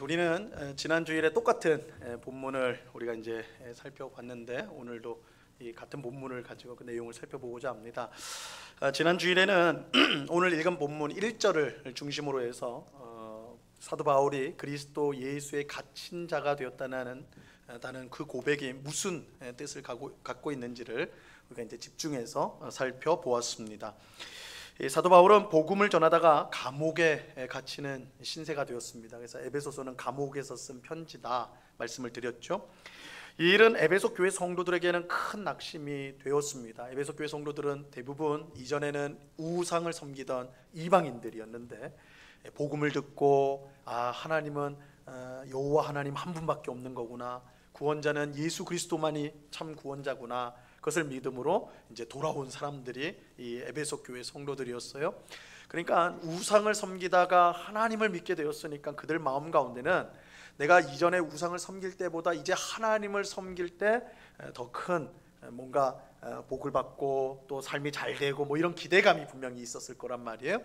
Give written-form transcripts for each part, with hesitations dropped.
우리는 지난 주일에 똑같은 본문을 우리가 이제 살펴봤는데 오늘도 이 같은 본문을 가지고 그 내용을 살펴보고자 합니다. 지난 주일에는 오늘 읽은 본문 1절을 중심으로 해서 사도 바울이 그리스도 예수의 갇힌 자가 되었다는 그 고백이 무슨 뜻을 갖고 있는지를 우리가 이제 집중해서 살펴보았습니다. 사도 바울은 복음을 전하다가 감옥에 갇히는 신세가 되었습니다. 그래서 에베소서는 감옥에서 쓴 편지다 말씀을 드렸죠. 이 일은 에베소 교회 성도들에게는 큰 낙심이 되었습니다. 에베소 교회 성도들은 대부분 이전에는 우상을 섬기던 이방인들이었는데 복음을 듣고 하나님은 여호와 하나님 한 분밖에 없는 거구나, 구원자는 예수 그리스도만이 참 구원자구나, 그것을 믿음으로 이제 돌아온 사람들이 이 에베소 교회 성도들이었어요. 그러니까 우상을 섬기다가 하나님을 믿게 되었으니까 그들 마음 가운데는 내가 이전에 우상을 섬길 때보다 이제 하나님을 섬길 때 더 큰 뭔가 복을 받고 또 삶이 잘 되고 뭐 이런 기대감이 분명히 있었을 거란 말이에요.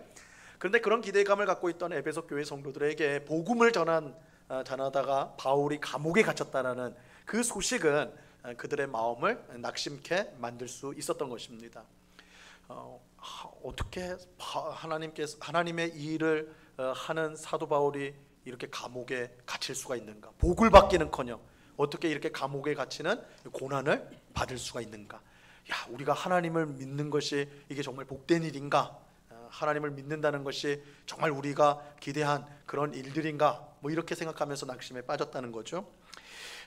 그런데 그런 기대감을 갖고 있던 에베소 교회 성도들에게 복음을 전하다가 바울이 감옥에 gat혔다라는 그 소식은 그들의 마음을 낙심케 만들 수 있었던 것입니다. 어떻게 하나님의 이 일을 하는 사도 바울이 이렇게 감옥에 갇힐 수가 있는가? 복을 받기는커녕 어떻게 이렇게 감옥에 갇히는 고난을 받을 수가 있는가? 우리가 하나님을 믿는 것이 이게 정말 복된 일인가? 하나님을 믿는다는 것이 정말 우리가 기대한 그런 일들인가? 뭐 이렇게 생각하면서 낙심에 빠졌다는 거죠.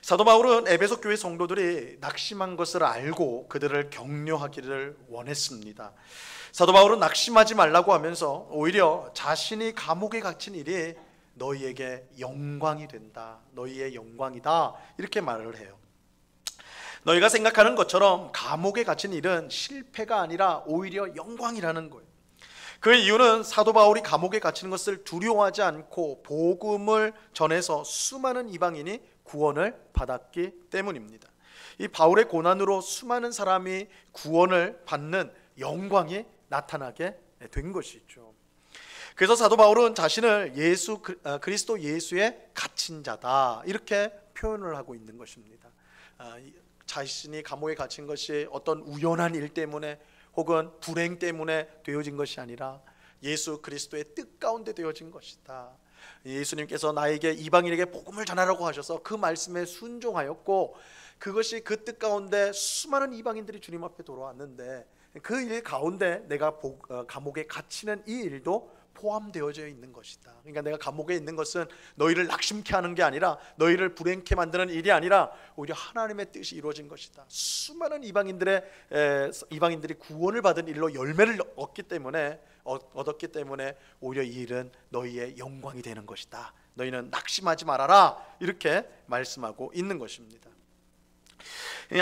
사도 바울은 에베소 교회 성도들이 낙심한 것을 알고 그들을 격려하기를 원했습니다. 사도 바울은 낙심하지 말라고 하면서 오히려 자신이 감옥에 갇힌 일이 너희에게 영광이 된다, 너희의 영광이다, 이렇게 말을 해요. 너희가 생각하는 것처럼 감옥에 갇힌 일은 실패가 아니라 오히려 영광이라는 거예요. 그 이유는 사도 바울이 감옥에 갇히는 것을 두려워하지 않고 복음을 전해서 수많은 이방인이 구원을 받았기 때문입니다. 이 바울의 고난으로 수많은 사람이 구원을 받는 영광이 나타나게 된 것이죠. 그래서 사도 바울은 자신을 그리스도 예수의 갇힌 자다, 이렇게 표현을 하고 있는 것입니다. 자신이 감옥에 갇힌 것이 어떤 우연한 일 때문에 혹은 불행 때문에 되어진 것이 아니라 예수 그리스도의 뜻 가운데 되어진 것이다. 예수님께서 나에게 이방인에게 복음을 전하라고 하셔서 그 말씀에 순종하였고, 그것이 그 뜻 가운데 수많은 이방인들이 주님 앞에 돌아왔는데 그 일 가운데 내가 감옥에 갇히는 이 일도 포함되어져 있는 것이다. 그러니까 내가 감옥에 있는 것은 너희를 낙심케 하는 게 아니라, 너희를 불행케 만드는 일이 아니라 오히려 하나님의 뜻이 이루어진 것이다. 수많은 이방인들이 구원을 받은 일로 열매를 얻었기 때문에 오히려 이 일은 너희의 영광이 되는 것이다. 너희는 낙심하지 말아라, 이렇게 말씀하고 있는 것입니다.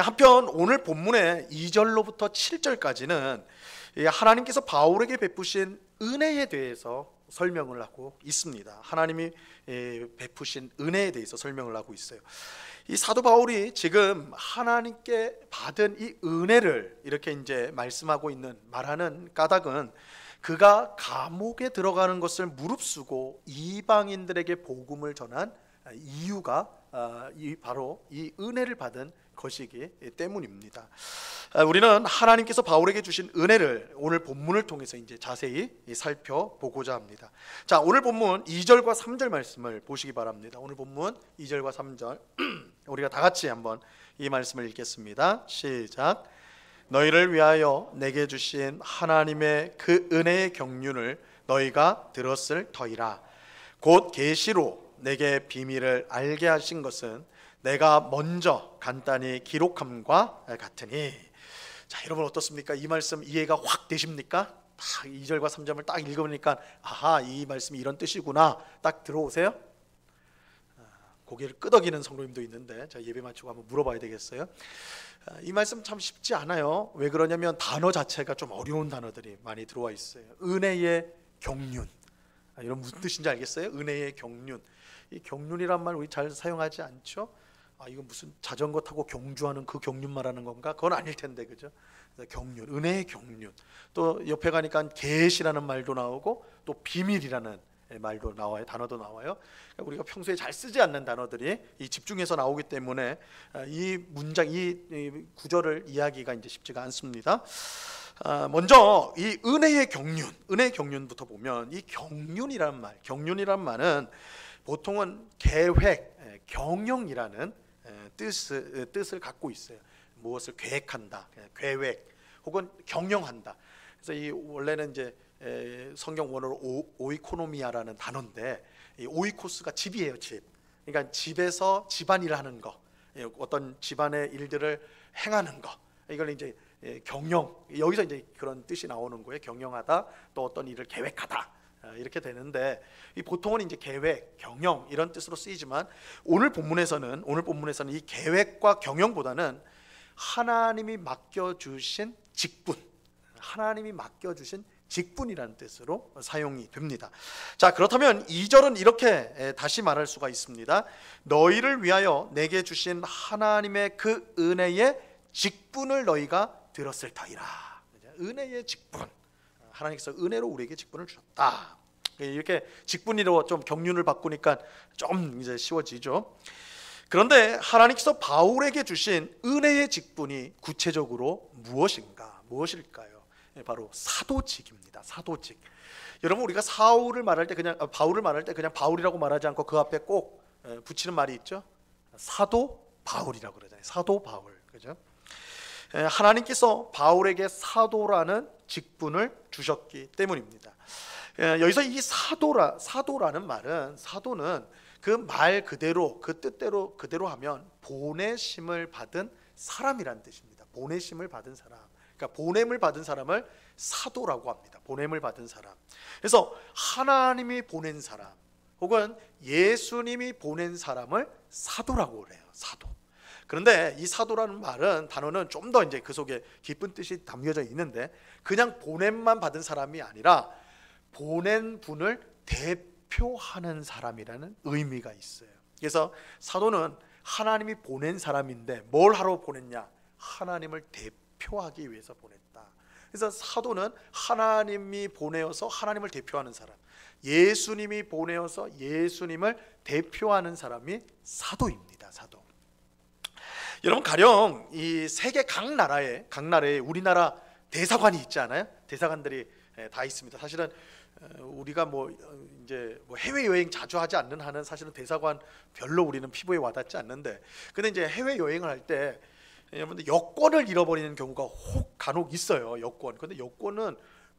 한편 오늘 본문의 2절로부터 7절까지는 하나님께서 바울에게 베푸신 은혜에 대해서 설명을 하고 있습니다. 하나님이 베푸신 은혜에 대해서 설명을 하고 있어요. 이 사도 바울이 지금 하나님께 받은 이 은혜를 이렇게 이제 말하는 까닭은 그가 감옥에 들어가는 것을 무릅쓰고 이방인들에게 복음을 전한 이유가 바로 이 은혜를 받은 것이기 때문입니다. 우리는 하나님께서 바울에게 주신 은혜를 오늘 본문을 통해서 이제 자세히 살펴보고자 합니다. 자, 오늘 본문 2절과 3절 말씀을 보시기 바랍니다. 오늘 본문 2절과 3절 우리가 다 같이 한번 이 말씀을 읽겠습니다. 시작. 너희를 위하여 내게 주신 하나님의 그 은혜의 경륜을 너희가 들었을 터이라. 곧 계시로 내게 비밀을 알게 하신 것은 내가 먼저 간단히 기록함과 같으니. 자, 여러분 어떻습니까? 이 말씀 이해가 확 되십니까? 딱 2절과 3절을 딱 읽어보니까 이 말씀이 이런 뜻이구나 딱 들어오세요? 고개를 끄덕이는 성도님도 있는데 자, 예배 마치고 한번 물어봐야 되겠어요? 이 말씀 참 쉽지 않아요. 왜 그러냐면 단어 자체가 좀 어려운 단어들이 많이 들어와 있어요. 은혜의 경륜, 이런 무슨 뜻인지 알겠어요? 은혜의 경륜. 이 경륜이란 말 우리 잘 사용하지 않죠? 이거 무슨 자전거 타고 경주하는 그 경륜 말하는 건가? 그건 아닐 텐데, 그죠? 경륜, 은혜의 경륜. 또 옆에 가니까 계시라는 말도 나오고 또 비밀이라는 말도 나와요. 단어도 나와요. 그러니까 우리가 평소에 잘 쓰지 않는 단어들이 이 집중해서 나오기 때문에 이 문장, 이 구절을 이해하기가 이제 쉽지가 않습니다. 먼저 이 은혜의 경륜부터 보면 이 경륜이란 말은 보통은 계획, 경영이라는 뜻을 갖고 있어요. 무엇을 계획한다, 계획 혹은 경영한다. 그래서 이 원래는 이제 성경 원어로 오이코노미아라는 단어인데, 이 오이코스가 집이에요, 집. 그러니까 집에서 집안일을 하는 거, 어떤 집안의 일들을 행하는 거, 이걸 이제 경영, 여기서 이제 그런 뜻이 나오는 거예요. 경영하다, 또 어떤 일을 계획하다, 이렇게 되는데, 이 보통은 이제 계획, 경영 이런 뜻으로 쓰이지만 오늘 본문에서는 이 계획과 경영보다는 하나님이 맡겨주신 직분이라는 뜻으로 사용이 됩니다. 자, 그렇다면 2절은 이렇게 다시 말할 수가 있습니다. 너희를 위하여 내게 주신 하나님의 그 은혜의 직분을 너희가 들었을 터이라. 은혜의 직분, 하나님께서 은혜로 우리에게 직분을 주셨다. 이렇게 직분이로 좀 경륜을 바꾸니까 좀 이제 쉬워지죠. 그런데 하나님께서 바울에게 주신 은혜의 직분이 구체적으로 무엇일까요? 바로 사도직입니다. 사도직. 여러분, 우리가 바울을 말할 때 그냥 바울이라고 말하지 않고 그 앞에 꼭 붙이는 말이 있죠. 사도 바울이라고 그러잖아요. 사도 바울, 그죠? 하나님께서 바울에게 사도라는 직분을 주셨기 때문입니다. 여기서 이 사도라는 말은, 사도는 그 말 그대로, 그 뜻대로 그대로 하면 보내심을 받은 사람이라는 뜻입니다. 보내심을 받은 사람. 그러니까 보냄을 받은 사람을 사도라고 합니다. 보냄을 받은 사람. 그래서 하나님이 보낸 사람 혹은 예수님이 보낸 사람을 사도라고 그래요. 사도. 그런데 이 사도라는 단어는 좀 더 이제 그 속에 깊은 뜻이 담겨져 있는데, 그냥 보냄만 받은 사람이 아니라 보낸 분을 대표하는 사람이라는 의미가 있어요. 그래서 사도는 하나님이 보낸 사람인데 뭘 하러 보냈냐? 하나님을 대표하기 위해서 보냈다. 그래서 사도는 하나님이 보내어서 하나님을 대표하는 사람, 예수님이 보내어서 예수님을 대표하는 사람이 사도입니다. 사도. 여러분, 가령 이 세계 각 나라에 우리나라 대사관이 있지 않아요? 대사관들이 다 있습니다. 사실은 우리가 이제 해외 여행 자주 하지 않는 한은 사실은 대사관 별로 우리는 피부에 와닿지 않는데, 근데 이제 해외 여행을 할 때 여러분들 여권을 잃어버리는 경우가 간혹 있어요. 여권. 근데 여권은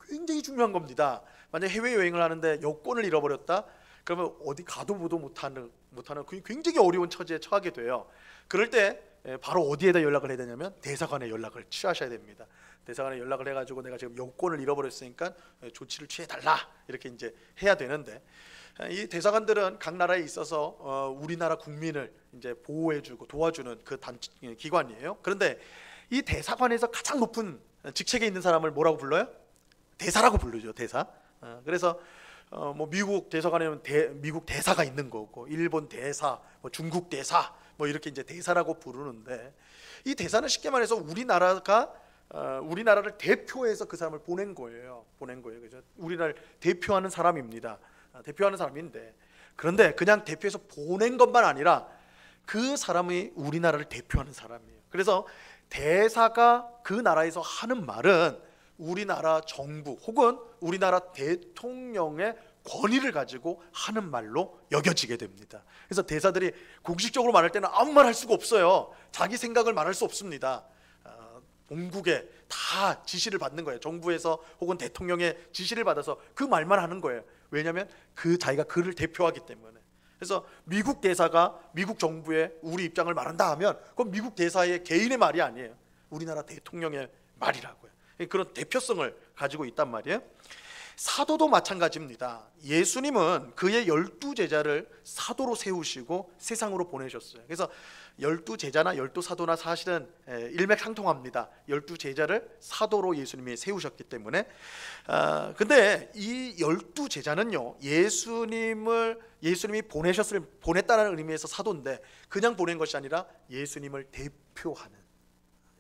굉장히 중요한 겁니다. 만약 해외 여행을 하는데 여권을 잃어버렸다, 그러면 어디 가도 보도 못하는 굉장히 어려운 처지에 처하게 돼요. 그럴 때 바로 어디에다 연락을 해야 되냐면 대사관에 연락을 취하셔야 됩니다. 대사관에 연락을 해가지고 내가 지금 여권을 잃어버렸으니까 조치를 취해달라, 이렇게 이제 해야 되는데, 이 대사관들은 각 나라에 있어서 우리나라 국민을 이제 보호해주고 도와주는 그 기관이에요. 그런데 이 대사관에서 가장 높은 직책에 있는 사람을 뭐라고 불러요? 대사라고 부르죠. 대사. 그래서 미국 대사관에는 미국 대사가 있는 거고, 일본 대사, 중국 대사, 이렇게 이제 대사라고 부르는데, 이 대사는 쉽게 말해서 우리나라를 대표해서 그 사람을 보낸 거예요. 그죠? 우리나라를 대표하는 사람입니다. 대표하는 사람인데, 그런데 그냥 대표해서 보낸 것만 아니라 그 사람이 우리나라를 대표하는 사람이에요. 그래서 대사가 그 나라에서 하는 말은 우리나라 정부 혹은 우리나라 대통령의 권위를 가지고 하는 말로 여겨지게 됩니다. 그래서 대사들이 공식적으로 말할 때는 아무 말 할 수가 없어요. 자기 생각을 말할 수 없습니다. 본국에 다 지시를 받는 거예요. 정부에서 혹은 대통령의 지시를 받아서 그 말만 하는 거예요. 왜냐하면 자기가 그를 대표하기 때문에. 그래서 미국 대사가 미국 정부에 우리 입장을 말한다 하면 그건 미국 대사의 개인의 말이 아니에요. 우리나라 대통령의 말이라고요. 그런 대표성을 가지고 있단 말이에요. 사도도 마찬가지입니다. 예수님은 그의 12제자를 사도로 세우시고 세상으로 보내셨어요. 그래서 12제자나 12사도나 사실은 일맥상통합니다. 12제자를 사도로 예수님이 세우셨기 때문에. 근데 이 12제자는요, 예수님이 보냈다는 의미에서 사도인데, 그냥 보낸 것이 아니라 예수님을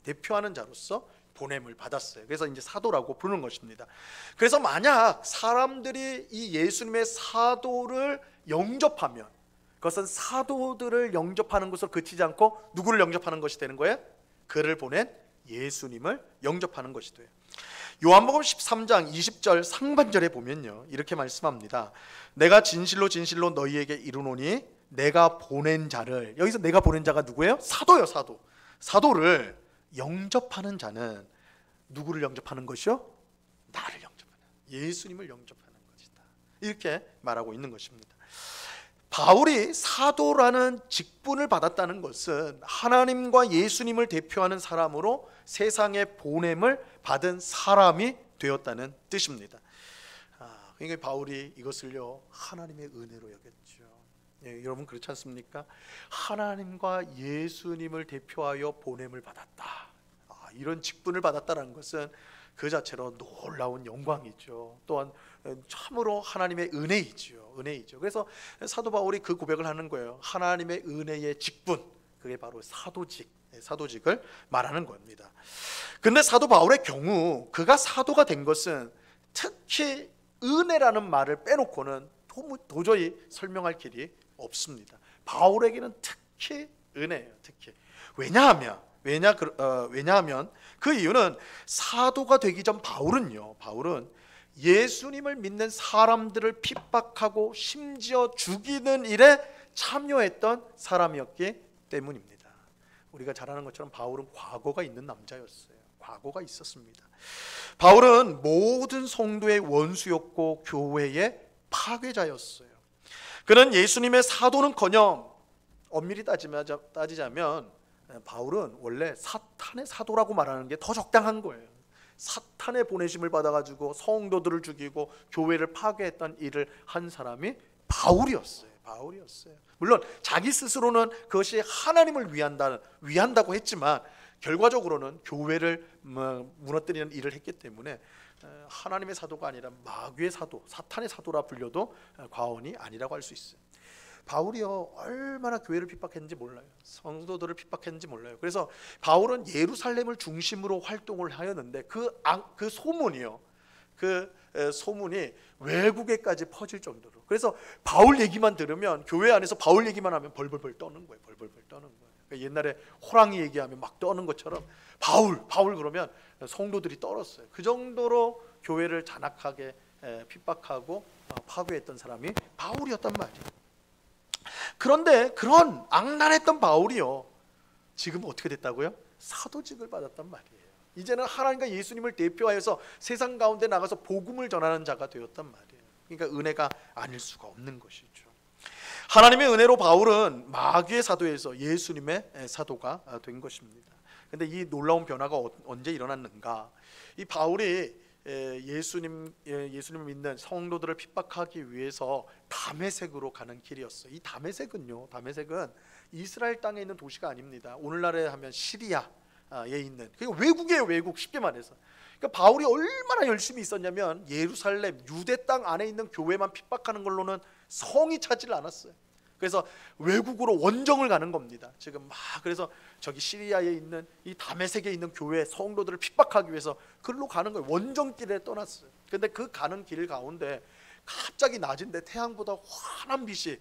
대표하는 자로서 보냄을 받았어요. 그래서 이제 사도라고 부르는 것입니다. 그래서 만약 사람들이 이 예수님의 사도를 영접하면 그것은 사도들을 영접하는 것으로 그치지 않고 누구를 영접하는 것이 되는 거예요? 그를 보낸 예수님을 영접하는 것이 돼요. 요한복음 13장 20절 상반절에 보면요, 이렇게 말씀합니다. 내가 진실로 진실로 너희에게 이르노니 내가 보낸 자를, 여기서 내가 보낸 자가 누구예요? 사도요. 사도를 영접하는 자는 누구를 영접하는 것이요? 나를 영접하는, 예수님을 영접하는 것이다, 이렇게 말하고 있는 것입니다. 바울이 사도라는 직분을 받았다는 것은 하나님과 예수님을 대표하는 사람으로 세상에 보냄을 받은 사람이 되었다는 뜻입니다. 그러니까 바울이 이것을요, 하나님의 은혜로 여겼죠. 예, 여러분 그렇지 않습니까? 하나님과 예수님을 대표하여 보냄을 받았다, 이런 직분을 받았다는 것은 그 자체로 놀라운 영광이죠. 또한 참으로 하나님의 은혜이죠. 그래서 사도 바울이 그 고백을 하는 거예요. 하나님의 은혜의 직분, 그게 바로 사도직을 말하는 겁니다. 근데 사도 바울의 경우 그가 사도가 된 것은 특히 은혜라는 말을 빼놓고는 도저히 설명할 길이 없습니다. 바울에게는 특히 은혜예요. 특히. 왜냐하면 그 이유는 사도가 되기 전 바울은 예수님을 믿는 사람들을 픽박하고 심지어 죽이는 일에 참여했던 사람이었기 때문입니다. 우리가 잘 아는 것처럼 바울은 과거가 있는 남자였어요. 과거가 있었습니다. 바울은 모든 성도의 원수였고 교회의 파괴자였어요. 그는 예수님의 사도는커녕 엄밀히 따지자면 바울은 원래 사탄의 사도라고 말하는 게 더 적당한 거예요. 사탄의 보내심을 받아가지고 성도들을 죽이고 교회를 파괴했던 일을 한 사람이 바울이었어요. 물론 자기 스스로는 그것이 하나님을 위한다고 했지만 결과적으로는 교회를 무너뜨리는 일을 했기 때문에 하나님의 사도가 아니라 마귀의 사도, 사탄의 사도라 불려도 과언이 아니라고 할 수 있어요. 바울이요, 얼마나 교회를 핍박했는지 몰라요. 성도들을 핍박했는지 몰라요. 그래서 바울은 예루살렘을 중심으로 활동을 하였는데 그 소문이 외국에까지 퍼질 정도로. 그래서 바울 얘기만 들으면, 교회 안에서 바울 얘기만 하면 벌벌벌 떠는 거예요. 그러니까 옛날에 호랑이 얘기하면 막 떠는 것처럼 바울 그러면 성도들이 떨었어요. 그 정도로 교회를 잔악하게 핍박하고 파괴했던 사람이 바울이었단 말이에요. 그런데 그런 악랄했던 바울이요, 지금 어떻게 됐다고요? 사도직을 받았단 말이에요. 이제는 하나님과 예수님을 대표하여서 세상 가운데 나가서 복음을 전하는 자가 되었단 말이에요. 그러니까 은혜가 아닐 수가 없는 것이죠. 하나님의 은혜로 바울은 마귀의 사도에서 예수님의 사도가 된 것입니다. 그런데 이 놀라운 변화가 언제 일어났는가? 이 바울이 예수님을 믿는 성도들을 핍박하기 위해서 다메섹으로 가는 길이었어요. 이 다메섹은 이스라엘 땅에 있는 도시가 아닙니다. 오늘날에 하면 시리아에 있는, 그러니까 외국이에요. 외국, 쉽게 말해서. 그러니까 바울이 얼마나 열심히 있었냐면 예루살렘, 유대 땅 안에 있는 교회만 핍박하는 걸로는 성이 차지를 않았어요. 그래서 외국으로 원정을 가는 겁니다. 지금 그래서 저기 시리아에 있는 이 다메섹에 있는 교회 성도들을 핍박하기 위해서 그리로 가는 거예요. 원정길에 떠났어요. 근데 그 가는 길 가운데 갑자기 낮인데 태양보다 환한 빛이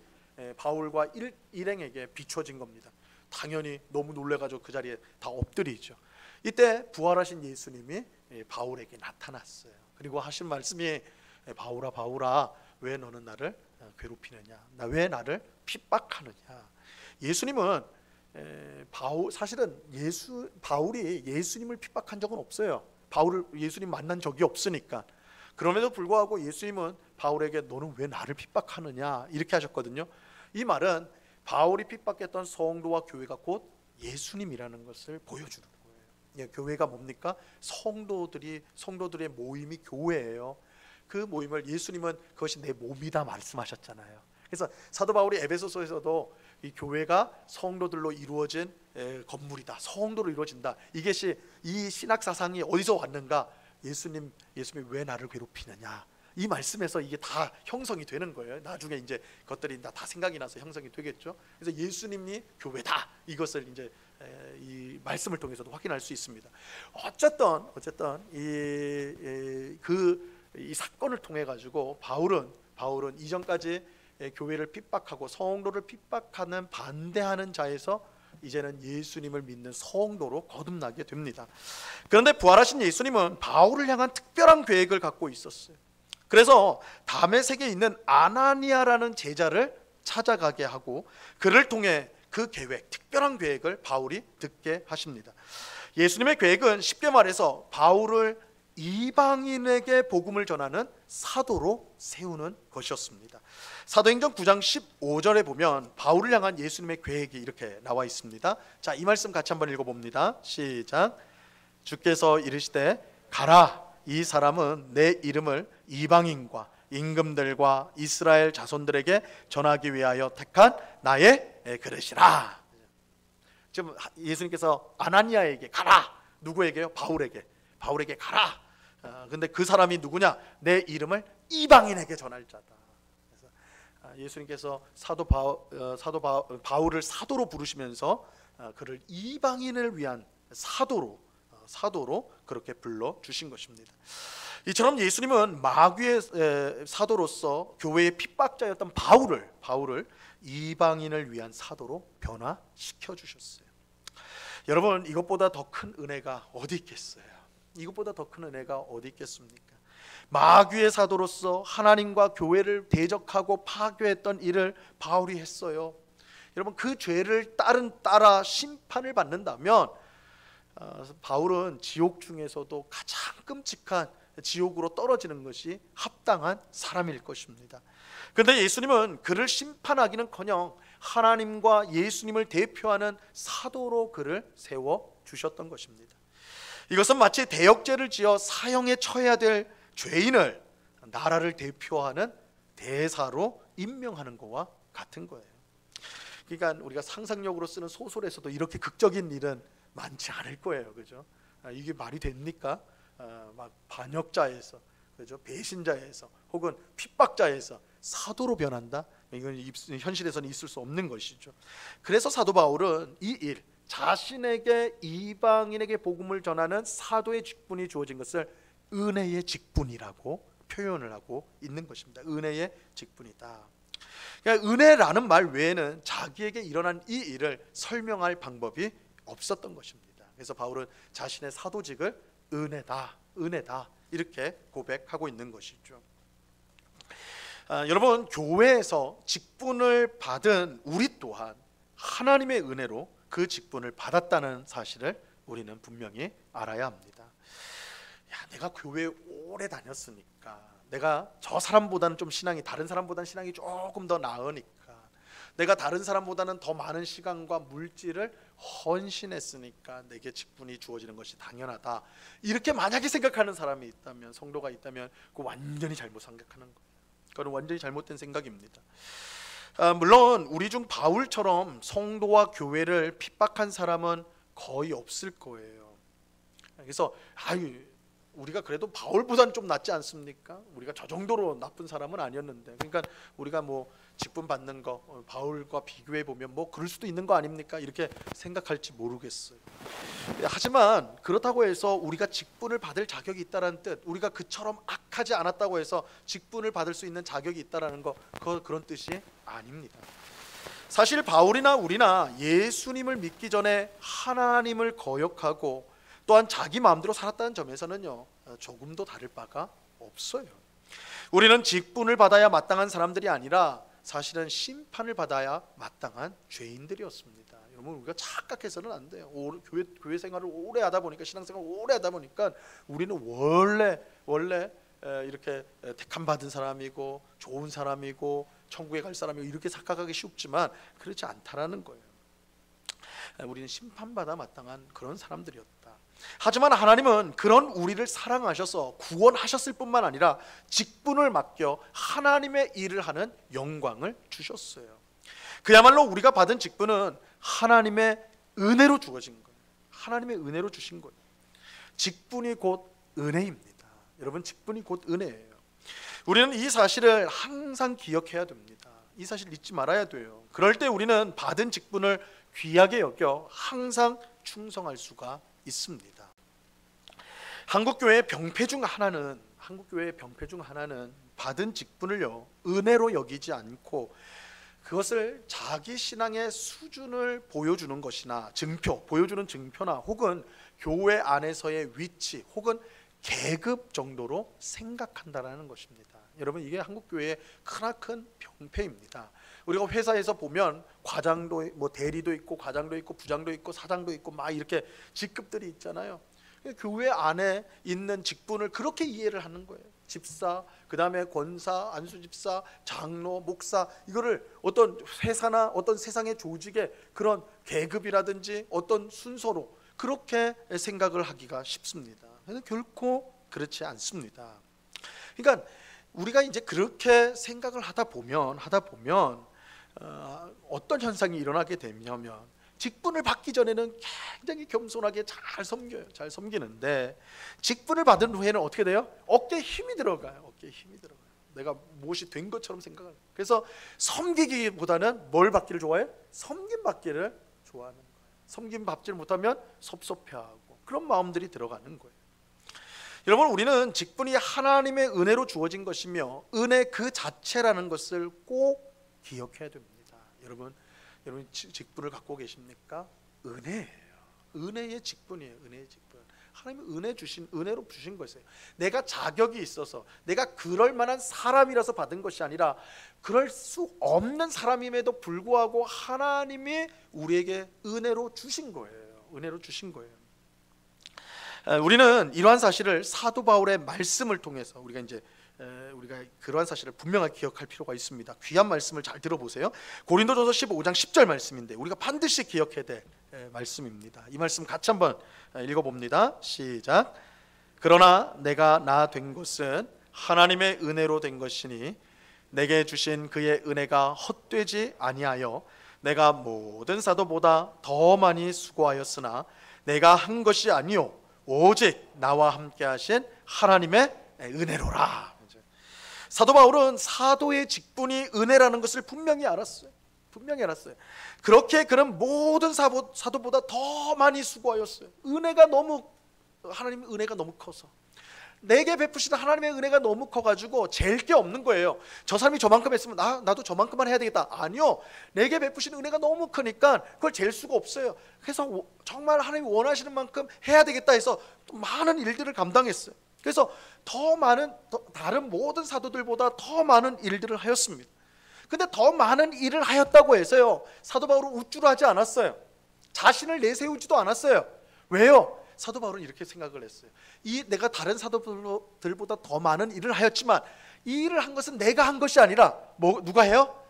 바울과 일행에게 비춰진 겁니다. 당연히 너무 놀래가지고 그 자리에 다 엎드리죠. 이때 부활하신 예수님이 바울에게 나타났어요. 그리고 하신 말씀이, 바울아 왜 너는 나를 괴롭히느냐, 왜 나를 핍박하느냐. 예수님은 사실은 바울이 예수님을 핍박한 적은 없어요. 예수님 만난 적이 없으니까. 그럼에도 불구하고 예수님은 바울에게 너는 왜 나를 핍박하느냐 이렇게 하셨거든요. 이 말은 바울이 핍박했던 성도와 교회가 곧 예수님이라는 것을 보여주는 거예요. 교회가 뭡니까? 성도들의 모임이 교회예요. 그 모임을 예수님은 그것이 내 몸이다 말씀하셨잖아요. 그래서 사도 바울이 에베소서에서도 이 교회가 성도들로 이루어진 건물이다, 성도로 이루어진다. 이 신학 사상이 어디서 왔는가? 예수님이 왜 나를 괴롭히느냐, 이 말씀에서 이게 다 형성이 되는 거예요. 나중에 이제 것들이 다 생각이 나서 형성이 되겠죠. 그래서 예수님이 교회다, 이것을 이제 이 말씀을 통해서도 확인할 수 있습니다. 어쨌든 이 사건을 통해 가지고 바울은 이전까지 교회를 핍박하고 성도를 핍박하는 반대하는 자에서 이제는 예수님을 믿는 성도로 거듭나게 됩니다. 그런데 부활하신 예수님은 바울을 향한 특별한 계획을 갖고 있었어요. 그래서 다메섹에 있는 아나니아라는 제자를 찾아가게 하고 그를 통해 그 계획, 특별한 계획을 바울이 듣게 하십니다. 예수님의 계획은 쉽게 말해서 바울을 이방인에게 복음을 전하는 사도로 세우는 것이었습니다. 사도행전 9장 15절에 보면 바울을 향한 예수님의 계획이 이렇게 나와 있습니다. 자, 이 말씀 같이 한번 읽어봅니다. 시작. 주께서 이르시되 가라, 이 사람은 내 이름을 이방인과 임금들과 이스라엘 자손들에게 전하기 위하여 택한 나의 그릇이라. 지금 예수님께서 아나니아에게 가라, 누구에게요? 바울에게 가라. 근데 그 사람이 누구냐? 내 이름을 이방인에게 전할 자다. 그래서 예수님께서 바울을 사도로 부르시면서 그를 이방인을 위한 사도로 그렇게 불러 주신 것입니다. 이처럼 예수님은 마귀의 사도로서 교회의 핍박자였던 바울을 이방인을 위한 사도로 변화시켜 주셨어요. 여러분, 이것보다 더 큰 은혜가 어디 있겠어요? 이것보다 더 큰 은혜가 어디 있겠습니까? 마귀의 사도로서 하나님과 교회를 대적하고 파괴했던 일을 바울이 했어요. 여러분, 그 죄를 따라 심판을 받는다면 바울은 지옥 중에서도 가장 끔찍한 지옥으로 떨어지는 것이 합당한 사람일 것입니다. 그런데 예수님은 그를 심판하기는커녕 하나님과 예수님을 대표하는 사도로 그를 세워주셨던 것입니다. 이것은 마치 대역죄를 지어 사형에 처해야 될 죄인을 나라를 대표하는 대사로 임명하는 것과 같은 거예요. 그러니까 우리가 상상력으로 쓰는 소설에서도 이렇게 극적인 일은 많지 않을 거예요. 그죠? 이게 말이 됩니까? 막 반역자에서, 그죠? 배신자에서 혹은 핍박자에서 사도로 변한다? 이건 현실에서는 있을 수 없는 것이죠. 그래서 사도 바울은 이 일, 자신에게 이방인에게 복음을 전하는 사도의 직분이 주어진 것을 은혜의 직분이라고 표현을 하고 있는 것입니다. 은혜의 직분이다. 그러니까 은혜라는 말 외에는 자기에게 일어난 이 일을 설명할 방법이 없었던 것입니다. 그래서 바울은 자신의 사도직을 은혜다 이렇게 고백하고 있는 것이죠. 여러분, 교회에서 직분을 받은 우리 또한 하나님의 은혜로 그 직분을 받았다는 사실을 우리는 분명히 알아야 합니다. 내가 교회에 오래 다녔으니까, 내가 저 사람보다는 좀 다른 사람보다는 신앙이 조금 더 나으니까, 내가 다른 사람보다는 더 많은 시간과 물질을 헌신했으니까 내게 직분이 주어지는 것이 당연하다, 이렇게 만약에 생각하는 사람이 있다면, 성도가 있다면 그거 완전히 잘못 생각하는 거예요. 그건 완전히 잘못된 생각입니다. 물론 우리 중 바울처럼 성도와 교회를 핍박한 사람은 거의 없을 거예요. 그래서 우리가 그래도 바울보다는 좀 낫지 않습니까? 우리가 저 정도로 나쁜 사람은 아니었는데, 그러니까 우리가 뭐 직분 받는 거 바울과 비교해 보면 뭐 그럴 수도 있는 거 아닙니까? 이렇게 생각할지 모르겠어요. 하지만 그렇다고 해서 우리가 직분을 받을 자격이 있다는 뜻, 우리가 그처럼 악하지 않았다고 해서 직분을 받을 수 있는 자격이 있다라는 거, 그런 뜻이 아닙니다. 사실 바울이나 우리나 예수님을 믿기 전에 하나님을 거역하고 또한 자기 마음대로 살았다는 점에서는요, 조금도 다를 바가 없어요. 우리는 직분을 받아야 마땅한 사람들이 아니라 사실은 심판을 받아야 마땅한 죄인들이었습니다. 여러분, 우리가 착각해서는 안 돼요. 교회 생활을 오래 하다 보니까, 신앙생활을 오래 하다 보니까 우리는 원래 이렇게 택함 받은 사람이고 좋은 사람이고 천국에 갈 사람이고 이렇게 착각하기 쉽지만 그렇지 않다라는 거예요. 우리는 심판받아 마땅한 그런 사람들이었다. 하지만 하나님은 그런 우리를 사랑하셔서 구원하셨을 뿐만 아니라 직분을 맡겨 하나님의 일을 하는 영광을 주셨어요. 그야말로 우리가 받은 직분은 하나님의 은혜로 주어진 거예요. 하나님의 은혜로 주신 거예요. 직분이 곧 은혜입니다. 여러분, 직분이 곧 은혜예요. 우리는 이 사실을 항상 기억해야 됩니다. 이 사실 잊지 말아야 돼요. 그럴 때 우리는 받은 직분을 귀하게 여겨 항상 충성할 수가 있습니다. 한국교회의 병폐 중 하나는 받은 직분을요 은혜로 여기지 않고 그것을 자기 신앙의 수준을 보여주는 것이나 보여주는 증표나 혹은 교회 안에서의 위치 혹은 계급 정도로 생각한다라는 것입니다. 여러분, 이게 한국교회의 크나큰 병폐입니다. 우리가 회사에서 보면 과장도 대리도 있고 과장도 있고 부장도 있고 사장도 있고 막 이렇게 직급들이 있잖아요. 교회 안에 있는 직분을 그렇게 이해를 하는 거예요. 집사, 그 다음에 권사, 안수집사, 장로, 목사, 이거를 어떤 회사나 어떤 세상의 조직의 그런 계급이라든지 어떤 순서로 그렇게 생각을 하기가 쉽습니다. 그런데 결코 그렇지 않습니다. 그러니까 우리가 이제 그렇게 생각을 하다 보면 어떤 현상이 일어나게 되냐면 직분을 받기 전에는 굉장히 겸손하게 잘 섬겨요. 잘 섬기는데 직분을 받은 후에는 어떻게 돼요? 어깨에 힘이 들어가요. 내가 무엇이 된 것처럼 생각을. 그래서 섬기기보다는 뭘 받기를 좋아해? 섬김 받기를 좋아하는 거예요. 섬김 받지를 못하면 섭섭해하고 그런 마음들이 들어가는 거예요. 여러분, 우리는 직분이 하나님의 은혜로 주어진 것이며 은혜 그 자체라는 것을 꼭 기억해야 됩니다. 여러분 직분을 갖고 계십니까? 은혜의 직분이에요. 은혜의 직분. 하나님은 은혜로 주신 것이에요. 내가 자격이 있어서 내가 그럴 만한 사람이라서 받은 것이 아니라 그럴 수 없는 사람임에도 불구하고 하나님이 우리에게 은혜로 주신 거예요. 우리는 이러한 사실을 사도 바울의 말씀을 통해서 우리가 그러한 사실을 분명하게 기억할 필요가 있습니다. 귀한 말씀을 잘 들어보세요. 고린도전서 15장 10절 말씀인데 우리가 반드시 기억해야 될 말씀입니다. 이 말씀 같이 한번 읽어봅니다. 시작. 그러나 내가 나 된 것은 하나님의 은혜로 된 것이니 내게 주신 그의 은혜가 헛되지 아니하여 내가 모든 사도보다 더 많이 수고하였으나 내가 한 것이 아니요 오직 나와 함께 하신 하나님의 은혜로라. 사도 바울은 사도의 직분이 은혜라는 것을 분명히 알았어요. 그렇게 그는 모든 사도보다 더 많이 수고하였어요. 하나님의 은혜가 너무 커서 내게 베푸시는 하나님의 은혜가 너무 커가지고 잴 게 없는 거예요. 저 사람이 저만큼 했으면 나도 저만큼만 해야 되겠다. 아니요, 내게 베푸시는 은혜가 너무 크니까 그걸 잴 수가 없어요. 그래서 정말 하나님이 원하시는 만큼 해야 되겠다 해서 많은 일들을 감당했어요. 그래서 다른 모든 사도들보다 더 많은 일들을 하였습니다. 근데 더 많은 일을 하였다고 해서요 사도 바울은 우쭐을 하지 않았어요. 자신을 내세우지도 않았어요. 왜요? 사도 바울은 이렇게 생각을 했어요. 내가 다른 사도들보다 더 많은 일을 하였지만 이 일을 한 것은 내가 한 것이 아니라 누가 해요?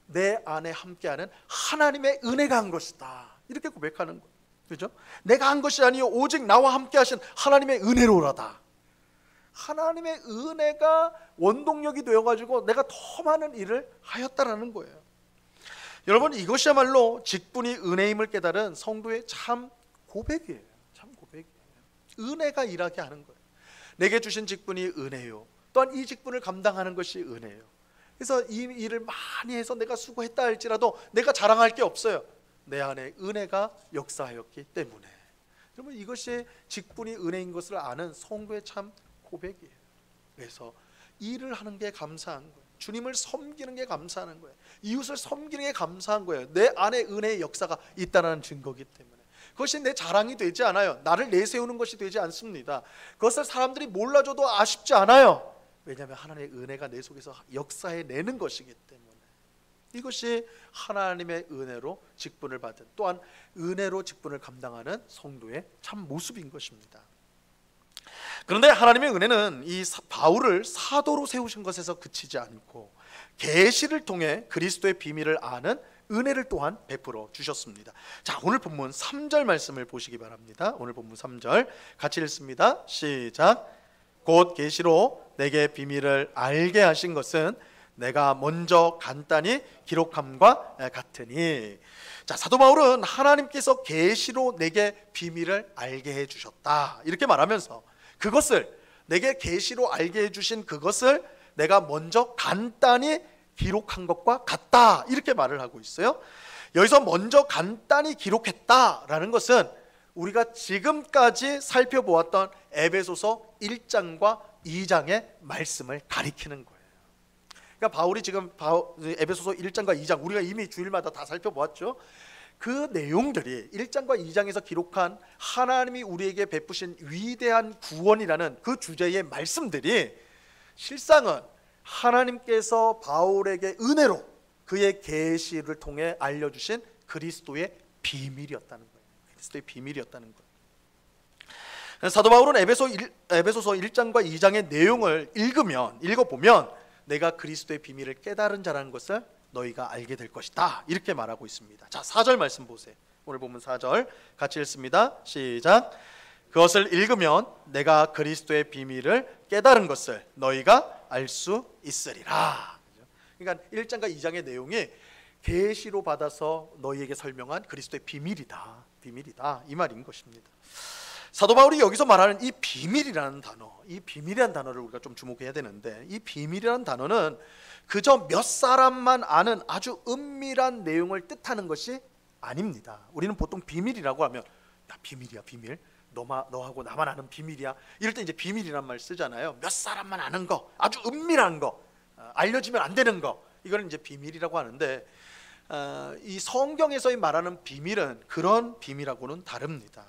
내 안에 함께하는 하나님의 은혜가 한 것이다. 이렇게 고백하는 거예요. 그렇죠? 내가 한 것이 아니요 오직 나와 함께 하신 하나님의 은혜로라다. 하나님의 은혜가 원동력이 되어가지고 내가 더 많은 일을 하였다라는 거예요. 여러분, 이것이야말로 직분이 은혜임을 깨달은 성도의 참 고백이에요. 은혜가 일하게 하는 거예요. 내게 주신 직분이 은혜요. 또한 이 직분을 감당하는 것이 은혜요. 그래서 이 일을 많이 해서 내가 수고했다 할지라도 내가 자랑할 게 없어요. 내 안에 은혜가 역사하였기 때문에. 여러분, 이것이 직분이 은혜인 것을 아는 성도의 참 고백이에요. 그래서 일을 하는 게 감사한 거예요. 주님을 섬기는 게 감사한 거예요. 이웃을 섬기는 게 감사한 거예요. 내 안에 은혜의 역사가 있다는 증거이기 때문에. 그것이 내 자랑이 되지 않아요. 나를 내세우는 것이 되지 않습니다. 그것을 사람들이 몰라줘도 아쉽지 않아요. 왜냐하면 하나님의 은혜가 내 속에서 역사해내는 것이기 때문에. 이것이 하나님의 은혜로 직분을 받은, 또한 은혜로 직분을 감당하는 성도의 참 모습인 것입니다. 그런데 하나님의 은혜는 이 바울을 사도로 세우신 것에서 그치지 않고 계시를 통해 그리스도의 비밀을 아는 은혜를 또한 베풀어 주셨습니다. 자, 오늘 본문 3절 말씀을 보시기 바랍니다. 오늘 본문 3절 같이 읽습니다. 시작. 곧 계시로 내게 비밀을 알게 하신 것은 내가 먼저 간단히 기록함과 같으니. 자, 사도 바울은 하나님께서 계시로 내게 비밀을 알게 해 주셨다 이렇게 말하면서 그것을, 내게 계시로 알게 해 주신 그것을 내가 먼저 간단히 기록한 것과 같다, 이렇게 말을 하고 있어요. 여기서 먼저 간단히 기록했다라는 것은 우리가 지금까지 살펴보았던 에베소서 1장과 2장의 말씀을 가리키는 거예요. 그러니까 바울이 지금 에베소서 1장과 2장, 우리가 이미 주일마다 다 살펴보았죠. 그 내용들이 1장과 2장에서 기록한 하나님이 우리에게 베푸신 위대한 구원이라는 그 주제의 말씀들이 실상은 하나님께서 바울에게 은혜로 그의 계시를 통해 알려주신 그리스도의 비밀이었다는 거예요. 그리스도의 비밀이었다는 거예요. 사도 바울은 에베소서 1장과 2장의 내용을 읽어보면 내가 그리스도의 비밀을 깨달은 자라는 것을 너희가 알게 될 것이다, 이렇게 말하고 있습니다. 자, 4절 말씀 보세요. 오늘 본문 4절 같이 읽습니다. 시작. 그것을 읽으면 내가 그리스도의 비밀을 깨달은 것을 너희가 알 수 있으리라. 그러니까 1장과 2장의 내용이 계시로 받아서 너희에게 설명한 그리스도의 비밀이다, 이 말인 것입니다. 사도 바울이 여기서 말하는 이 비밀이라는 단어, 이 비밀이라는 단어를 우리가 좀 주목해야 되는데, 이 비밀이라는 단어는 그저 몇 사람만 아는 아주 은밀한 내용을 뜻하는 것이 아닙니다. 우리는 보통 비밀이라고 하면 야, 비밀이야, 비밀. 너하고 나만 아는 비밀이야. 이럴 때 이제 비밀이란 말 쓰잖아요. 몇 사람만 아는 거, 아주 은밀한 거, 알려지면 안 되는 거, 이거는 이제 비밀이라고 하는데, 이 성경에서 말하는 비밀은 그런 비밀하고는 다릅니다.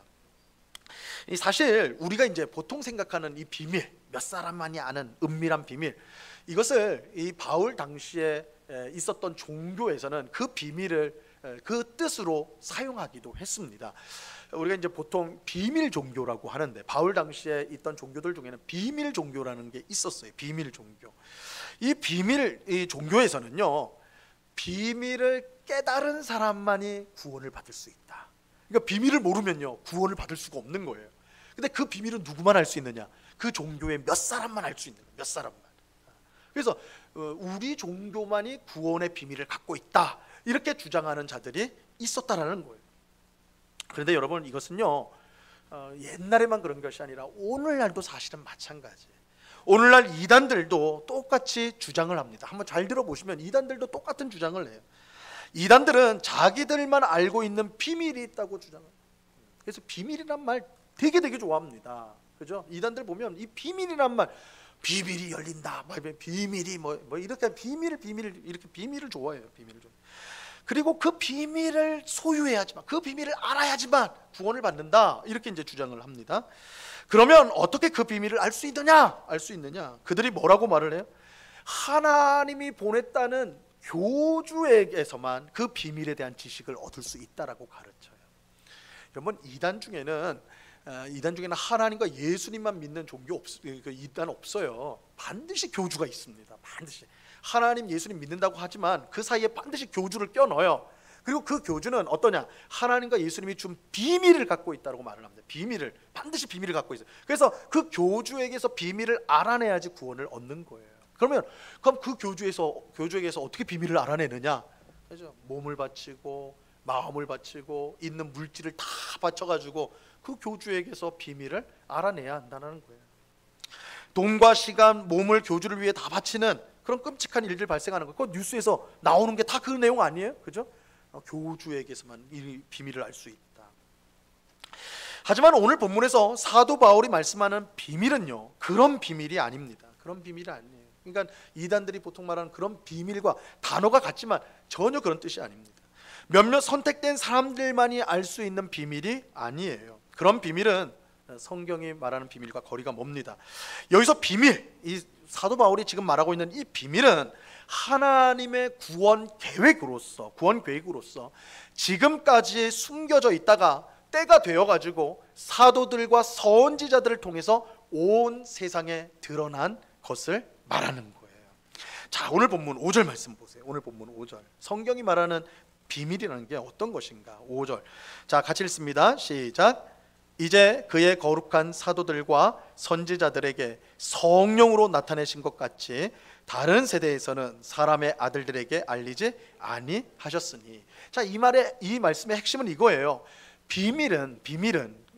사실 우리가 이제 보통 생각하는 이 비밀, 몇 사람만이 아는 은밀한 비밀, 이것을 이 바울 당시에 있었던 종교에서는 그 비밀을 그 뜻으로 사용하기도 했습니다. 우리가 이제 보통 비밀 종교라고 하는데, 바울 당시에 있던 종교들 중에는 비밀 종교라는 게 있었어요. 비밀 종교. 이 비밀 종교에서는요, 비밀을 깨달은 사람만이 구원을 받을 수 있다. 그러니까 비밀을 모르면요, 구원을 받을 수가 없는 거예요. 근데 그 비밀은 누구만 알 수 있느냐? 그 종교의 몇 사람만 알 수 있는 거예요. 몇 사람만. 그래서 우리 종교만이 구원의 비밀을 갖고 있다, 이렇게 주장하는 자들이 있었다라는 거예요. 그런데 여러분, 이것은요, 옛날에만 그런 것이 아니라 오늘날도 사실은 마찬가지예요. 오늘날 이단들도 똑같이 주장을 합니다. 한번 잘 들어보시면 이단들도 똑같은 주장을 해요. 이단들은 자기들만 알고 있는 비밀이 있다고 주장합니다. 그래서 비밀이란 말 되게 좋아합니다. 그죠? 이단들 보면 이 비밀이란 말, 비밀이 열린다, 비밀이 뭐 이렇게 비밀을 이렇게 비밀을 좋아해요. 비밀을 좋아해요. 그리고 그 비밀을 소유해야지만, 그 비밀을 알아야지만 구원을 받는다, 이렇게 이제 주장을 합니다. 그러면 어떻게 그 비밀을 알 수 있느냐? 그들이 뭐라고 말을 해요? 하나님이 보냈다는 교주에게서만 그 비밀에 대한 지식을 얻을 수 있다라고 가르쳐요. 여러분, 이단 중에는 하나님과 예수님만 믿는 종교 이단 없어요. 반드시 교주가 있습니다. 반드시. 하나님, 예수님 믿는다고 하지만 그 사이에 반드시 교주를 껴넣어요. 그리고 그 교주는 어떠냐? 하나님과 예수님이 준 비밀을 갖고 있다고 말을 합니다. 반드시 비밀을 갖고 있어요. 그래서 그 교주에게서 비밀을 알아내야지 구원을 얻는 거예요. 그럼 그 교주에게서 어떻게 비밀을 알아내느냐? 그죠? 몸을 바치고 마음을 바치고 있는 물질을 다 바쳐가지고 그 교주에게서 비밀을 알아내야 한다는 거예요. 돈과 시간, 몸을 교주를 위해 다 바치는 그런 끔찍한 일들 발생하는 거, 그 뉴스에서 나오는 게 다 그 내용 아니에요? 그죠? 교주에게서만 이 비밀을 알 수 있다. 하지만 오늘 본문에서 사도 바울이 말씀하는 비밀은요, 그런 비밀이 아닙니다. 그런 비밀이 아니에요. 그러니까 이단들이 보통 말하는 그런 비밀과 단어가 같지만 전혀 그런 뜻이 아닙니다. 몇몇 선택된 사람들만이 알 수 있는 비밀이 아니에요. 그런 비밀은 성경이 말하는 비밀과 거리가 멉니다. 여기서 비밀, 이 사도 바울이 지금 말하고 있는 이 비밀은 하나님의 구원 계획으로서 지금까지 숨겨져 있다가 때가 되어가지고 사도들과 선지자들을 통해서 온 세상에 드러난 것을 말하는 거예요. 자, 오늘 본문 5절 말씀 보세요. 오늘 본문 5절. 성경이 말하는 비밀이라는 게 어떤 것인가? 5절. 자, 같이 읽습니다. 시작. 이제 그의 거룩한 사도들과 선지자들에게 성령으로 나타내신 것 같이 다른 세대에서는 사람의 아들들에게 알리지 아니하셨으니. 자, 이 말씀의 핵심은 이거예요. 비밀은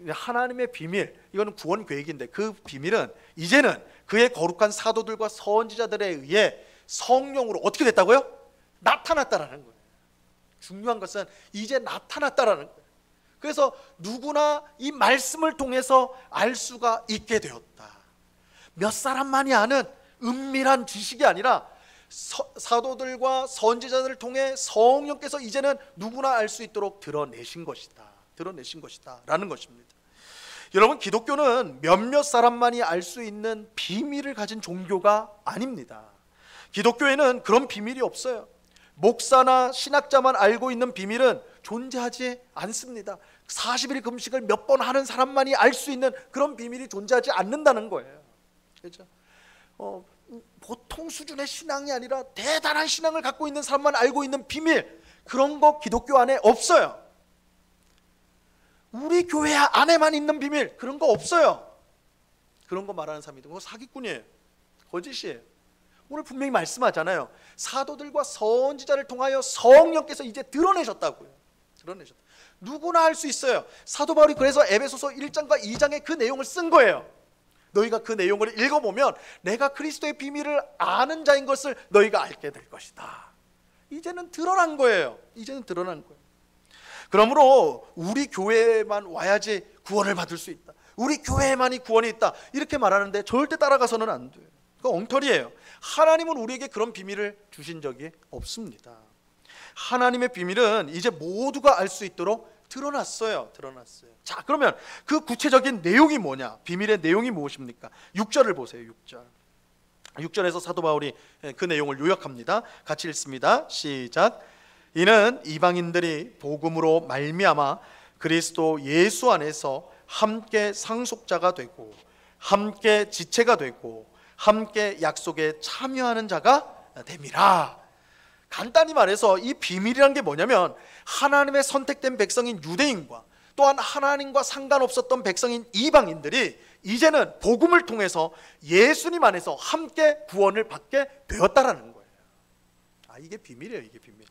하나님의 비밀, 이거는 구원 계획인데 그 비밀은 이제는 그의 거룩한 사도들과 선지자들에 의해 성령으로 어떻게 됐다고요? 나타났다라는 거예요. 중요한 것은 이제 나타났다라는 거예요. 그래서 누구나 이 말씀을 통해서 알 수가 있게 되었다. 몇 사람만이 아는 은밀한 지식이 아니라 사도들과 선지자들을 통해 성령께서 이제는 누구나 알 수 있도록 드러내신 것이다 라는 것입니다. 여러분, 기독교는 몇몇 사람만이 알 수 있는 비밀을 가진 종교가 아닙니다. 기독교에는 그런 비밀이 없어요. 목사나 신학자만 알고 있는 비밀은 존재하지 않습니다. 40일 금식을 몇 번 하는 사람만이 알 수 있는 그런 비밀이 존재하지 않는다는 거예요. 그렇죠? 보통 수준의 신앙이 아니라 대단한 신앙을 갖고 있는 사람만 알고 있는 비밀, 그런 거 기독교 안에 없어요. 우리 교회 안에만 있는 비밀, 그런 거 없어요. 그런 거 말하는 사람이 그거 사기꾼이에요. 거짓이에요. 오늘 분명히 말씀하잖아요. 사도들과 선지자를 통하여 성령께서 이제 드러내셨다고요. 드러내셨다. 누구나 할 수 있어요. 사도 바울이 그래서 에베소서 1장과 2장에 그 내용을 쓴 거예요. 너희가 그 내용을 읽어보면 내가 그리스도의 비밀을 아는 자인 것을 너희가 알게 될 것이다. 이제는 드러난 거예요. 이제는 드러난 거예요. 그러므로 우리 교회에만 와야지 구원을 받을 수 있다, 우리 교회에만이 구원이 있다, 이렇게 말하는데 절대 따라가서는 안 돼요. 그거 엉터리예요. 하나님은 우리에게 그런 비밀을 주신 적이 없습니다. 하나님의 비밀은 이제 모두가 알 수 있도록 드러났어요. 자, 그러면 그 구체적인 내용이 뭐냐? 비밀의 내용이 무엇입니까? 6절을 보세요. 6절에서 사도 바울이 그 내용을 요약합니다. 같이 읽습니다. 시작. 이는 이방인들이 복음으로 말미암아 그리스도 예수 안에서 함께 상속자가 되고 함께 지체가 되고 함께 약속에 참여하는 자가 됨이라. 간단히 말해서 이 비밀이란 게 뭐냐면 하나님의 선택된 백성인 유대인과 또한 하나님과 상관없었던 백성인 이방인들이 이제는 복음을 통해서 예수님 안에서 함께 구원을 받게 되었다라는 거예요. 이게 비밀이에요. 이게 비밀.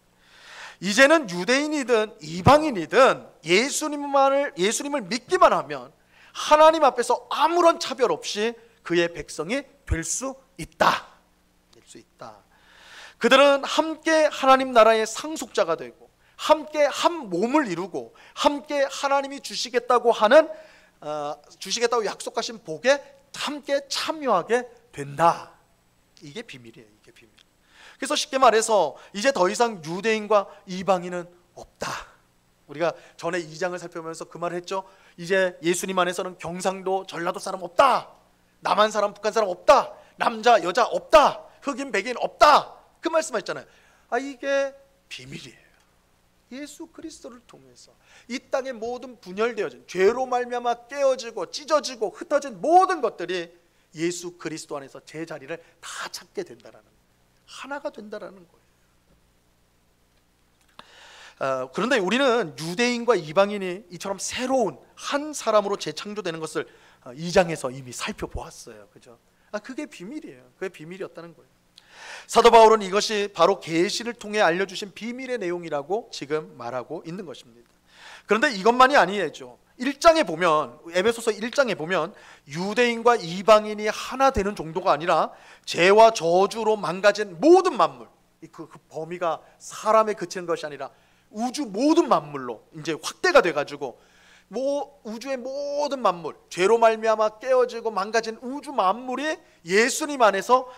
이제는 유대인이든 이방인이든 예수님을 믿기만 하면 하나님 앞에서 아무런 차별 없이 그의 백성이 될 수 있다. 그들은 함께 하나님 나라의 상속자가 되고 함께 한 몸을 이루고 함께 하나님이 주시겠다고 약속하신 복에 함께 참여하게 된다. 이게 비밀이에요. 이게 비밀. 그래서 쉽게 말해서 이제 더 이상 유대인과 이방인은 없다. 우리가 전에 2장을 살펴보면서 그 말을 했죠. 이제 예수님 안에서는 경상도, 전라도 사람 없다. 남한 사람, 북한 사람 없다. 남자, 여자 없다. 흑인, 백인 없다. 그 말씀하셨잖아요. 이게 비밀이에요. 예수 그리스도를 통해서 이 땅의 모든 분열되어진 죄로 말미암아 깨어지고 찢어지고 흩어진 모든 것들이 예수 그리스도 안에서 제 자리를 다 찾게 된다라는 거예요. 하나가 된다라는 거예요. 그런데 우리는 유대인과 이방인이 이처럼 새로운 한 사람으로 재창조되는 것을 2장에서 이미 살펴보았어요. 그죠? 그게 비밀이에요. 그게 비밀이었다는 거예요. 사도 바울은 이것이 바로 계시를 통해 알려주신 비밀의 내용이라고 지금 말하고 있는 것입니다. 그런데 이것만이 아니죠. 1장에 보면, 에베소서 1장에 보면 유대인과 이방인이 하나 되는 정도가 아니라 죄와 저주로 망가진 모든 만물, 그 범위가 사람에 그치는 것이 아니라 우주 모든 만물로 이제 확대가 돼가지고 우주의 모든 만물, 죄로 말미암아 깨어지고 망가진 우주 만물이 예수님 안에서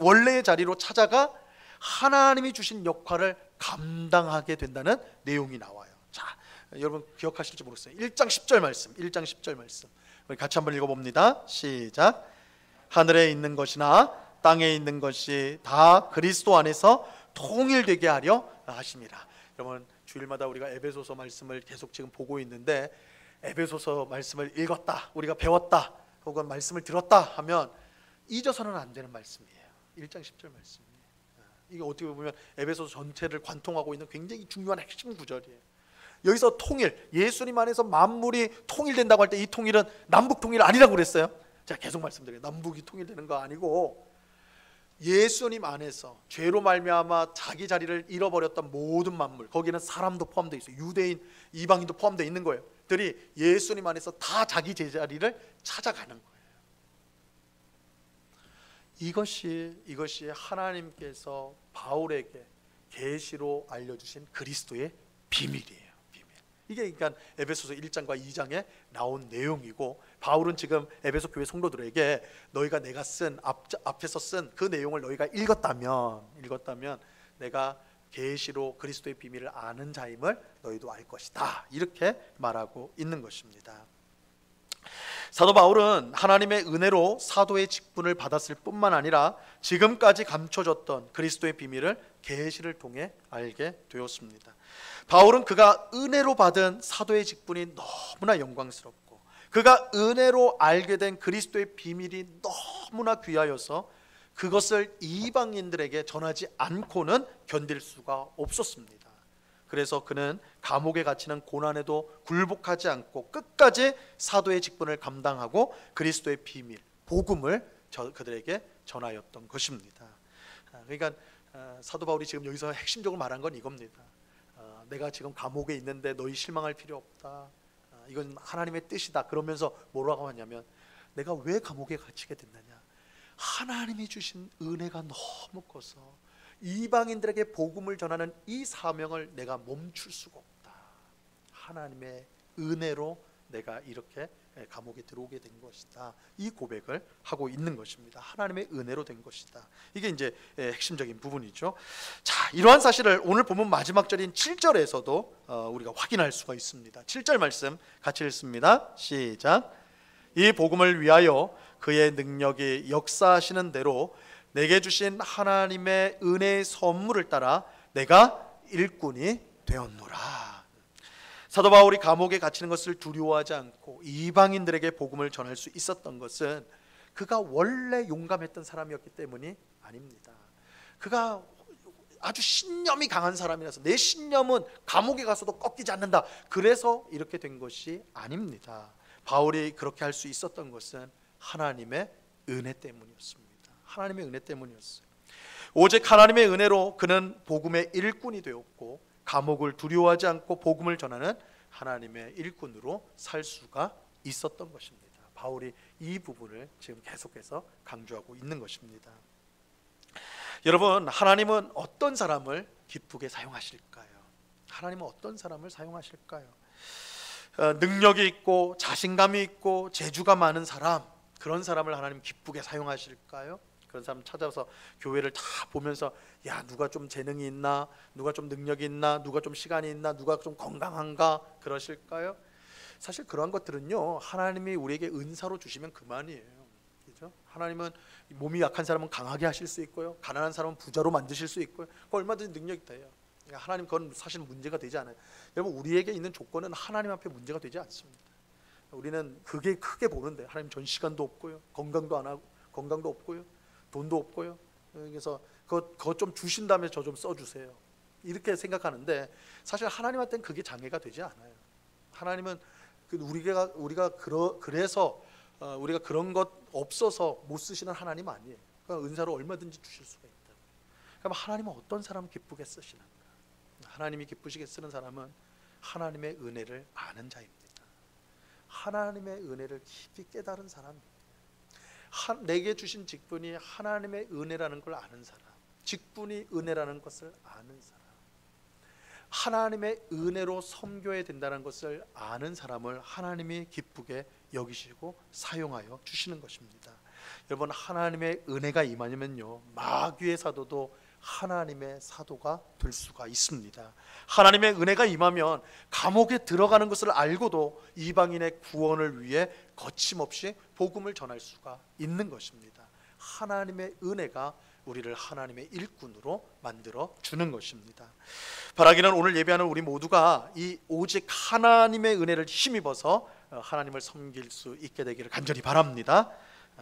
원래의 자리로 찾아가 하나님이 주신 역할을 감당하게 된다는 내용이 나와요. 자, 여러분 기억하실지 모르겠어요. 1장 10절 말씀, 우리 같이 한번 읽어봅니다. 시작. 하늘에 있는 것이나 땅에 있는 것이 다 그리스도 안에서 통일되게 하려 하심이라. 여러분, 주일마다 우리가 에베소서 말씀을 계속 지금 보고 있는데, 에베소서 말씀을 읽었다, 우리가 배웠다, 혹은 말씀을 들었다 하면 잊어서는 안 되는 말씀이에요. 1장 10절 말씀이에요. 이게 어떻게 보면 에베소서 전체를 관통하고 있는 굉장히 중요한 핵심 구절이에요. 여기서 통일, 예수님 안에서 만물이 통일된다고 할 때 이 통일은 남북 통일 아니라고 그랬어요. 제가 계속 말씀드려요. 남북이 통일되는 거 아니고 예수님 안에서 죄로 말미암아 자기 자리를 잃어버렸던 모든 만물, 거기는 사람도 포함되어 있어요. 유대인, 이방인도 포함되어 있는 거예요. 사람들이 예수님 안에서 다 자기 제자리를 찾아가는 거예요. 이것이 하나님께서 바울에게 계시로 알려주신 그리스도의 비밀이에요. 비밀. 이게 그러니까 에베소서 1장과 2장에 나온 내용이고, 바울은 지금 에베소 교회 성도들에게 너희가 내가 쓴 앞에서 쓴 그 내용을 너희가 읽었다면 내가 계시로 그리스도의 비밀을 아는 자임을 너희도 알 것이다, 이렇게 말하고 있는 것입니다. 사도 바울은 하나님의 은혜로 사도의 직분을 받았을 뿐만 아니라 지금까지 감춰졌던 그리스도의 비밀을 계시를 통해 알게 되었습니다. 바울은 그가 은혜로 받은 사도의 직분이 너무나 영광스럽고, 그가 은혜로 알게 된 그리스도의 비밀이 너무나 귀하여서 그것을 이방인들에게 전하지 않고는 견딜 수가 없었습니다. 그래서 그는 감옥에 갇히는 고난에도 굴복하지 않고 끝까지 사도의 직분을 감당하고 그리스도의 비밀, 복음을 그들에게 전하였던 것입니다. 그러니까 사도 바울이 지금 여기서 핵심적으로 말한 건 이겁니다. 내가 지금 감옥에 있는데 너희 실망할 필요 없다, 이건 하나님의 뜻이다. 그러면서 뭐라고 하냐면, 내가 왜 감옥에 갇히게 됐느냐, 하나님이 주신 은혜가 너무 커서 이방인들에게 복음을 전하는 이 사명을 내가 멈출 수가 없다. 하나님의 은혜로 내가 이렇게 감옥에 들어오게 된 것이다. 이 고백을 하고 있는 것입니다. 하나님의 은혜로 된 것이다. 이게 이제 핵심적인 부분이죠. 자, 이러한 사실을 오늘 본문 마지막 절인 7절에서도 우리가 확인할 수가 있습니다. 7절 말씀 같이 읽습니다. 시작. 이 복음을 위하여 그의 능력이 역사하시는 대로 내게 주신 하나님의 은혜의 선물을 따라 내가 일꾼이 되었노라. 사도 바울이 감옥에 갇히는 것을 두려워하지 않고 이방인들에게 복음을 전할 수 있었던 것은 그가 원래 용감했던 사람이었기 때문이 아닙니다. 그가 아주 신념이 강한 사람이라서, 내 신념은 감옥에 가서도 꺾이지 않는다, 그래서 이렇게 된 것이 아닙니다. 바울이 그렇게 할 수 있었던 것은 하나님의 은혜 때문이었습니다. 하나님의 은혜 때문이었어요. 오직 하나님의 은혜로 그는 복음의 일꾼이 되었고, 감옥을 두려워하지 않고 복음을 전하는 하나님의 일꾼으로 살 수가 있었던 것입니다. 바울이 이 부분을 지금 계속해서 강조하고 있는 것입니다. 여러분, 하나님은 어떤 사람을 기쁘게 사용하실까요? 하나님은 어떤 사람을 사용하실까요? 능력이 있고 자신감이 있고 재주가 많은 사람, 그런 사람을 하나님 기쁘게 사용하실까요? 그런 사람 찾아서 교회를 다 보면서, 야, 누가 좀 재능이 있나, 누가 좀 능력이 있나, 누가 좀 시간이 있나, 누가 좀 건강한가, 그러실까요? 사실 그러한 것들은요, 하나님이 우리에게 은사로 주시면 그만이에요. 그렇죠? 하나님은 몸이 약한 사람은 강하게 하실 수 있고요, 가난한 사람은 부자로 만드실 수 있고요, 그거 얼마든지 능력이 돼요. 하나님, 그건 사실 문제가 되지 않아요. 여러분, 우리에게 있는 조건은 하나님 앞에 문제가 되지 않습니다. 우리는 그게 크게 보는데, 하나님 전 시간도 없고요, 건강도 안 하고, 건강도 없고요, 돈도 없고요, 그래서 그거 좀 주신 다음에 저 좀 써주세요, 이렇게 생각하는데, 사실 하나님한테는 그게 장애가 되지 않아요. 하나님은 그래서 우리가 그런 것 없어서 못 쓰시는 하나님 아니에요. 그러니까 은사로 얼마든지 주실 수가 있다. 그럼 하나님은 어떤 사람 기쁘게 쓰시는가? 하나님이 기쁘시게 쓰는 사람은 하나님의 은혜를 아는 자입니다. 하나님의 은혜를 깊이 깨달은 사람입니다. 내게 주신 직분이 하나님의 은혜라는 걸 아는 사람, 직분이 은혜라는 것을 아는 사람, 하나님의 은혜로 섬겨야 된다는 것을 아는 사람을 하나님이 기쁘게 여기시고 사용하여 주시는 것입니다. 여러분, 하나님의 은혜가 임하면요, 마귀의 사도도 하나님의 사도가 될 수가 있습니다. 하나님의 은혜가 임하면 감옥에 들어가는 것을 알고도 이방인의 구원을 위해 거침없이 복음을 전할 수가 있는 것입니다. 하나님의 은혜가 우리를 하나님의 일꾼으로 만들어 주는 것입니다. 바라기는 오늘 예배하는 우리 모두가 이 오직 하나님의 은혜를 힘입어서 하나님을 섬길 수 있게 되기를 간절히 바랍니다.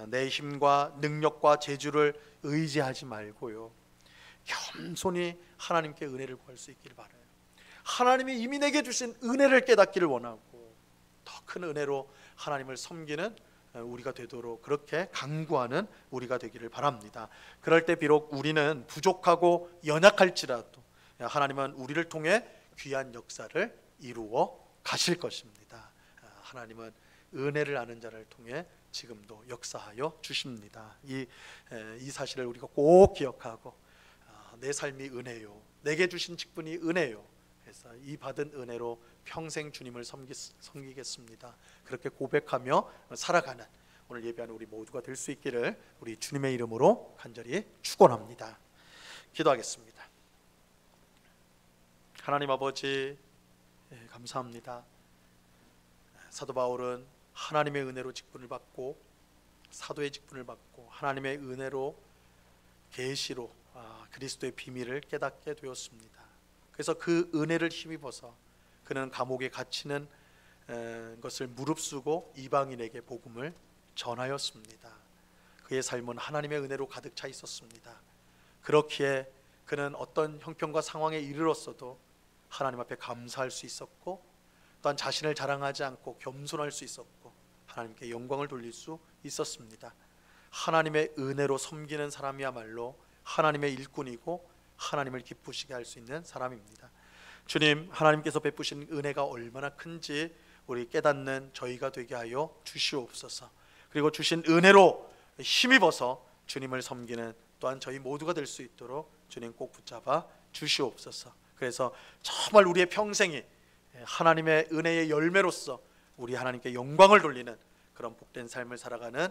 내 힘과 능력과 재주를 의지하지 말고요, 겸손히 하나님께 은혜를 구할 수 있기를 바라요. 하나님이 이미 내게 주신 은혜를 깨닫기를 원하고, 더 큰 은혜로 하나님을 섬기는 우리가 되도록 그렇게 간구하는 우리가 되기를 바랍니다. 그럴 때 비록 우리는 부족하고 연약할지라도 하나님은 우리를 통해 귀한 역사를 이루어 가실 것입니다. 하나님은 은혜를 아는 자를 통해 지금도 역사하여 주십니다. 이 사실을 우리가 꼭 기억하고 내 삶이 은혜요, 내게 주신 직분이 은혜요, 그래서 이 받은 은혜로 평생 주님을 섬기겠습니다. 그렇게 고백하며 살아가는 오늘 예배하는 우리 모두가 될 수 있기를 우리 주님의 이름으로 간절히 축원합니다. 기도하겠습니다. 하나님 아버지, 감사합니다. 사도 바울은 하나님의 은혜로 직분을 받고 사도의 직분을 받고 하나님의 은혜로 계시로 그리스도의 비밀을 깨닫게 되었습니다. 그래서 그 은혜를 힘입어서 그는 감옥에 갇히는 것을 무릅쓰고 이방인에게 복음을 전하였습니다. 그의 삶은 하나님의 은혜로 가득 차 있었습니다. 그렇기에 그는 어떤 형편과 상황에 이르렀어도 하나님 앞에 감사할 수 있었고, 또한 자신을 자랑하지 않고 겸손할 수 있었고 하나님께 영광을 돌릴 수 있었습니다. 하나님의 은혜로 섬기는 사람이야말로 하나님의 일꾼이고 하나님을 기쁘시게 할 수 있는 사람입니다. 주님, 하나님께서 베푸신 은혜가 얼마나 큰지 우리 깨닫는 저희가 되게 하여 주시옵소서. 그리고 주신 은혜로 힘입어서 주님을 섬기는 또한 저희 모두가 될 수 있도록 주님 꼭 붙잡아 주시옵소서. 그래서 정말 우리의 평생이 하나님의 은혜의 열매로서 우리 하나님께 영광을 돌리는 그런 복된 삶을 살아가는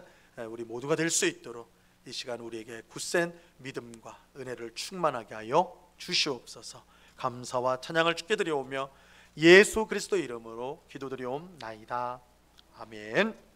우리 모두가 될 수 있도록 이 시간 우리에게 굳센 믿음과 은혜를 충만하게 하여 주시옵소서. 감사와 찬양을 주께 드려오며 예수 그리스도 이름으로 기도드리옵나이다. 아멘.